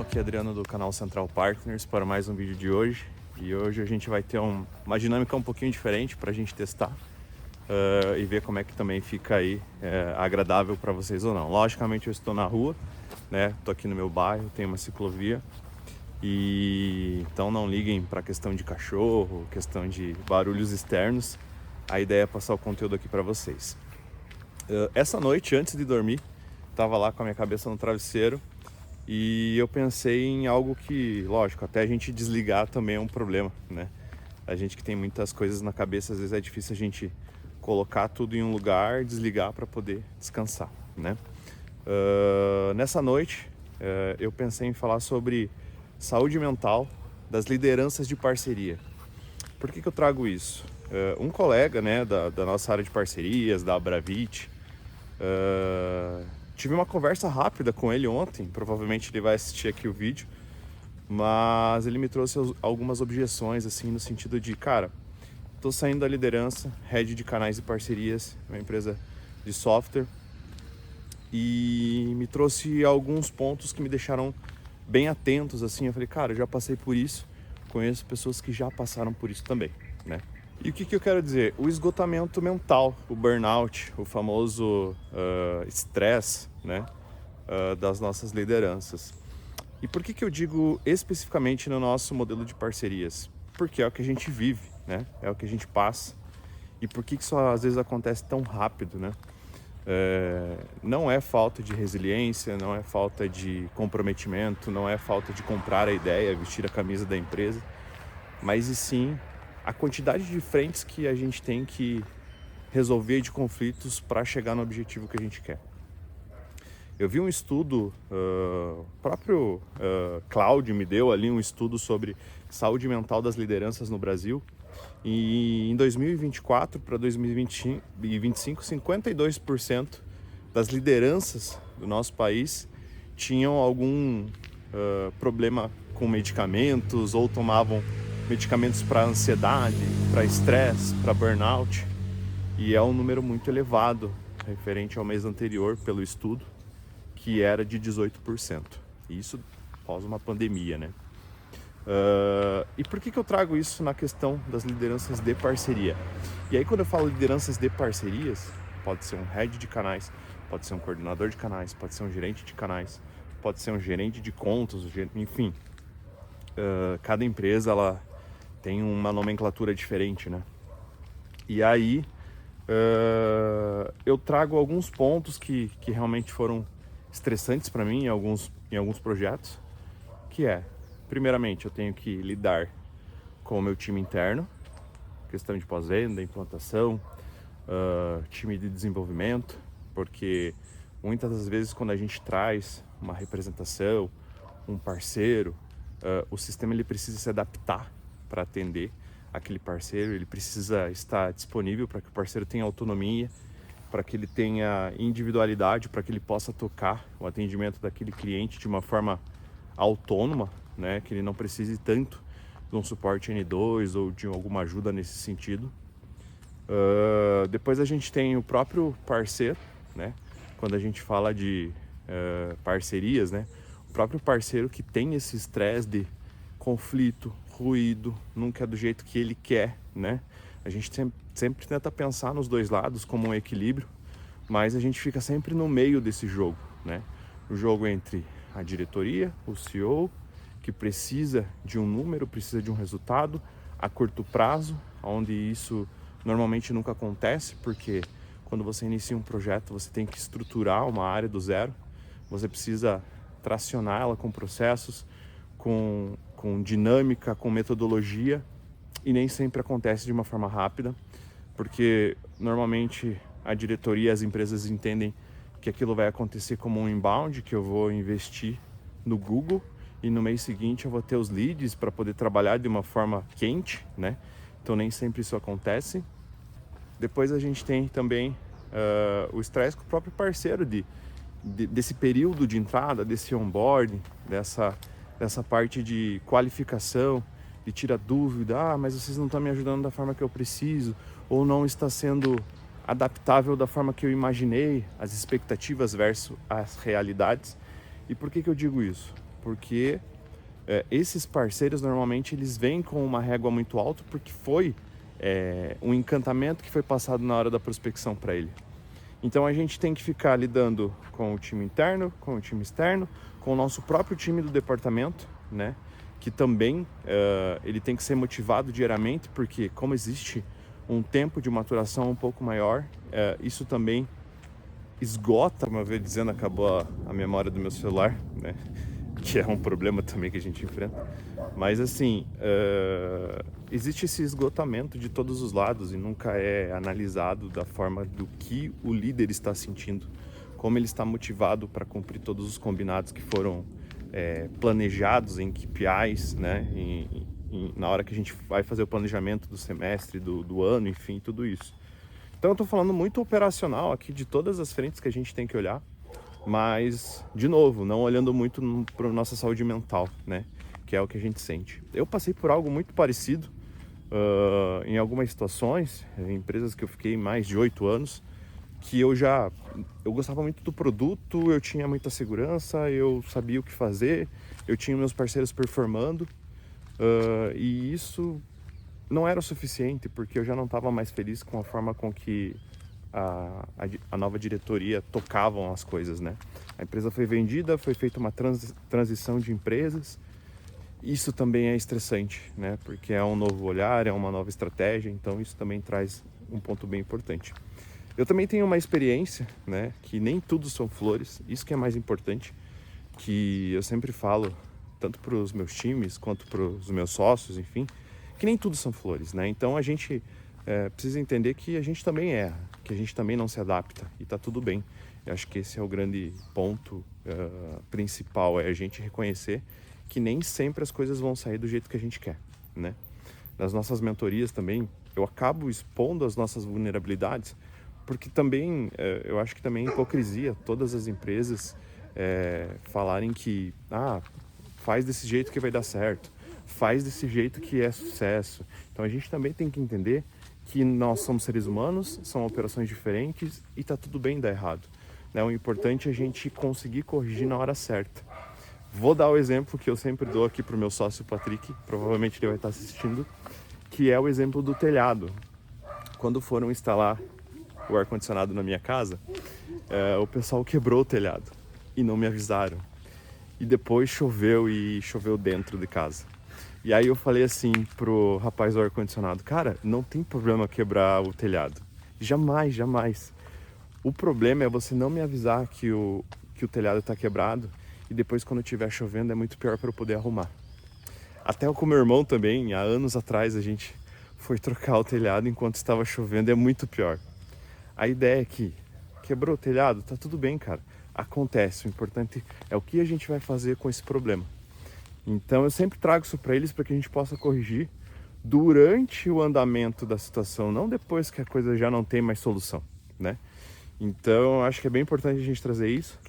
pessoal, aqui é Adriano do canal Central Partners para mais um vídeo de hoje. E hoje a gente vai ter uma dinâmica um pouquinho diferente para a gente testar e ver como é que também fica aí agradável para vocês ou não. Logicamente eu estou na rua, né? Estou aqui no meu bairro, tem uma ciclovia e então não liguem para questão de cachorro, questão de barulhos externos. A ideia é passar o conteúdo aqui para vocês. Essa noite, antes de dormir, estava lá com a minha cabeça no travesseiro e eu pensei em algo que, lógico, até a gente desligar também é um problema, né? A gente que tem muitas coisas na cabeça, às vezes é difícil a gente colocar tudo em um lugar, desligar para poder descansar, né? Nessa noite, eu pensei em falar sobre saúde mental das lideranças de parceria. Por que eu trago isso? Um colega, né, da nossa área de parcerias, da Abravit, tive uma conversa rápida com ele ontem, provavelmente ele vai assistir aqui o vídeo, mas ele me trouxe algumas objeções, assim, no sentido de, cara, tô saindo da liderança, head de canais e parcerias, uma empresa de software, e me trouxe alguns pontos que me deixaram bem atentos, assim. Eu falei, cara, eu já passei por isso, conheço pessoas que já passaram por isso também, né? E o que eu quero dizer? O esgotamento mental, o burnout, o famoso estresse, né, das nossas lideranças. E por que eu digo especificamente no nosso modelo de parcerias? Porque é o que a gente vive, né? É o que a gente passa. E por que isso às vezes acontece tão rápido, né? Não é falta de resiliência, não é falta de comprometimento, não é falta de comprar a ideia, vestir a camisa da empresa, mas e sim a quantidade de frentes que a gente tem que resolver de conflitos para chegar no objetivo que a gente quer. Eu vi um estudo, o próprio Cláudio me deu ali um estudo sobre saúde mental das lideranças no Brasil, e em 2024 para 2025, 52% das lideranças do nosso país tinham algum problema com medicamentos ou tomavam medicamentos para ansiedade, para estresse, para burnout, e é um número muito elevado referente ao mês anterior pelo estudo, que era de 18%. Isso após uma pandemia, né? E por que eu trago isso na questão das lideranças de parceria? E aí, quando eu falo lideranças de parcerias, pode ser um head de canais, pode ser um coordenador de canais, pode ser um gerente de canais, pode ser um gerente de contas, enfim. Cada empresa ela tem uma nomenclatura diferente, né? E aí eu trago alguns pontos que realmente foram estressantes para mim em alguns projetos, que é, primeiramente, eu tenho que lidar com o meu time interno, questão de pós-venda, implantação, time de desenvolvimento, porque muitas das vezes quando a gente traz uma representação, um parceiro, o sistema ele precisa se adaptar para atender aquele parceiro, ele precisa estar disponível para que o parceiro tenha autonomia, para que ele tenha individualidade, para que ele possa tocar o atendimento daquele cliente de uma forma autônoma, né? Que ele não precise tanto de um suporte N2 ou de alguma ajuda nesse sentido. Depois a gente tem o próprio parceiro, né? Quando a gente fala de parcerias, né? O próprio parceiro que tem esse estresse de conflito, ruído, nunca é do jeito que ele quer, né? A gente sempre tenta pensar nos dois lados como um equilíbrio, mas a gente fica sempre no meio desse jogo, né? O jogo entre a diretoria, o CEO, que precisa de um número, precisa de um resultado a curto prazo, onde isso normalmente nunca acontece, porque quando você inicia um projeto, você tem que estruturar uma área do zero, você precisa tracionar ela com processos, com dinâmica, com metodologia, e nem sempre acontece de uma forma rápida, porque normalmente a diretoria e as empresas entendem que aquilo vai acontecer como um inbound, que eu vou investir no Google e no mês seguinte eu vou ter os leads para poder trabalhar de uma forma quente, né? Então nem sempre isso acontece. Depois a gente tem também o estresse com o próprio parceiro desse período de entrada, desse onboarding, dessa parte de qualificação, de tirar dúvida, mas vocês não estão me ajudando da forma que eu preciso, ou não está sendo adaptável da forma que eu imaginei, as expectativas versus as realidades. E por que eu digo isso? porque esses parceiros normalmente eles vêm com uma régua muito alta porque foi um encantamento que foi passado na hora da prospecção para ele. Então a gente tem que ficar lidando com o time interno, com o time externo, com o nosso próprio time do departamento, né? Que também ele tem que ser motivado diariamente, porque como existe um tempo de maturação um pouco maior, isso também esgota. Uma vez dizendo, acabou a memória do meu celular, né? Que é um problema também que a gente enfrenta. Mas assim, existe esse esgotamento de todos os lados e nunca é analisado da forma do que o líder está sentindo, como ele está motivado para cumprir todos os combinados que foram planejados em KPIs, né? Na hora que a gente vai fazer o planejamento do semestre, do ano, enfim, tudo isso. Então eu estou falando muito operacional aqui de todas as frentes que a gente tem que olhar, mas, de novo, não olhando muito para a nossa saúde mental, né? Que é o que a gente sente. Eu passei por algo muito parecido em algumas situações, em empresas que eu fiquei mais de 8 anos, que eu gostava muito do produto, eu tinha muita segurança, eu sabia o que fazer, eu tinha meus parceiros performando, e isso não era o suficiente, porque eu já não estava mais feliz com a forma com que a nova diretoria tocavam as coisas, né? A empresa foi vendida, foi feita uma transição de empresas. Isso também é estressante, né? Porque é um novo olhar, é uma nova estratégia, então isso também traz um ponto bem importante. Eu também tenho uma experiência, né? Que nem tudo são flores, isso que é mais importante, que eu sempre falo, tanto para os meus times quanto para os meus sócios, enfim, que nem tudo são flores, né? Então a gente precisa entender que a gente também erra, que a gente também não se adapta e tá tudo bem. Eu acho que esse é o grande ponto principal, é a gente reconhecer que nem sempre as coisas vão sair do jeito que a gente quer, né? Nas nossas mentorias também, eu acabo expondo as nossas vulnerabilidades, porque também, eu acho que também é hipocrisia todas as empresas falarem que faz desse jeito que vai dar certo, faz desse jeito que é sucesso. Então a gente também tem que entender que nós somos seres humanos, são operações diferentes e tá tudo bem dar errado, né? O importante é a gente conseguir corrigir na hora certa. Vou dar o exemplo que eu sempre dou aqui para o meu sócio Patrick, provavelmente ele vai estar assistindo, que é o exemplo do telhado. Quando foram instalar o ar-condicionado na minha casa, o pessoal quebrou o telhado e não me avisaram. E depois choveu dentro de casa. E aí eu falei assim pro rapaz do ar-condicionado, cara, não tem problema quebrar o telhado. Jamais, jamais. O problema é você não me avisar que o telhado está quebrado e depois quando estiver chovendo é muito pior para eu poder arrumar. Até com meu irmão também, há anos atrás a gente foi trocar o telhado enquanto estava chovendo, é muito pior. A ideia é que quebrou o telhado, tá tudo bem, cara. Acontece, o importante é o que a gente vai fazer com esse problema. Então eu sempre trago isso para eles para que a gente possa corrigir durante o andamento da situação, não depois que a coisa já não tem mais solução, né? Então acho que é bem importante a gente trazer isso.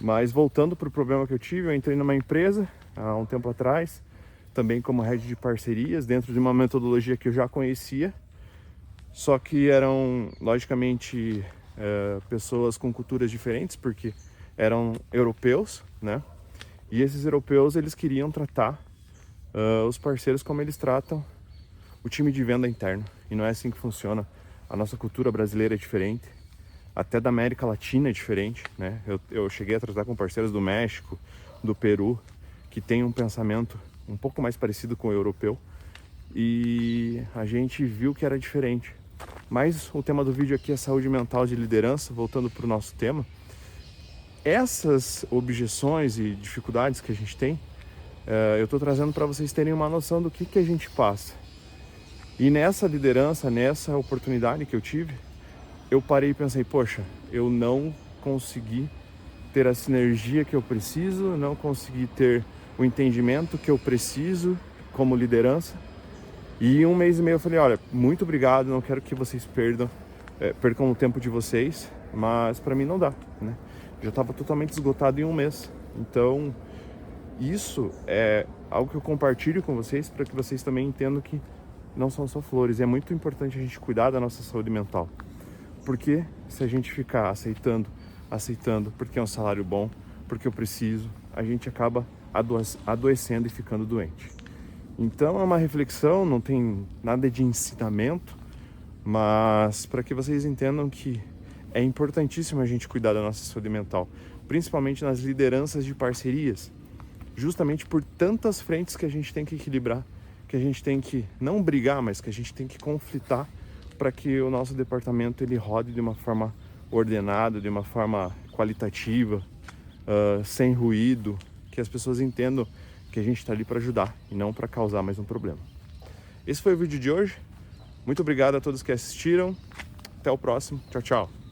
Mas voltando para o problema que eu tive, eu entrei numa empresa há um tempo atrás, também como head de parcerias, dentro de uma metodologia que eu já conhecia, só que eram, logicamente, pessoas com culturas diferentes, porque eram europeus, né? E esses europeus, eles queriam tratar os parceiros como eles tratam o time de venda interno. E não é assim que funciona. A nossa cultura brasileira é diferente. Até da América Latina é diferente, né? Eu cheguei a tratar com parceiros do México, do Peru, que tem um pensamento um pouco mais parecido com o europeu. E a gente viu que era diferente. Mas o tema do vídeo aqui é saúde mental de liderança, voltando para o nosso tema. Essas objeções e dificuldades que a gente tem, eu estou trazendo para vocês terem uma noção do que a gente passa. E nessa liderança, nessa oportunidade que eu tive, eu parei e pensei, poxa, eu não consegui ter a sinergia que eu preciso, não consegui ter o entendimento que eu preciso como liderança. E em 1 mês e meio eu falei, olha, muito obrigado, não quero que vocês percam o tempo de vocês, mas para mim não dá, né? Já estava totalmente esgotado em 1 mês. Então, isso é algo que eu compartilho com vocês para que vocês também entendam que não são só flores. É muito importante a gente cuidar da nossa saúde mental. Porque se a gente ficar aceitando, porque é um salário bom, porque eu preciso, a gente acaba adoecendo e ficando doente. Então é uma reflexão, não tem nada de ensinamento, mas para que vocês entendam que é importantíssimo a gente cuidar da nossa saúde mental, principalmente nas lideranças de parcerias, justamente por tantas frentes que a gente tem que equilibrar, que a gente tem que não brigar, mas que a gente tem que conflitar para que o nosso departamento ele rode de uma forma ordenada, de uma forma qualitativa, sem ruído, que as pessoas entendam que a gente está ali para ajudar e não para causar mais um problema. Esse foi o vídeo de hoje. Muito obrigado a todos que assistiram. Até o próximo. Tchau, tchau.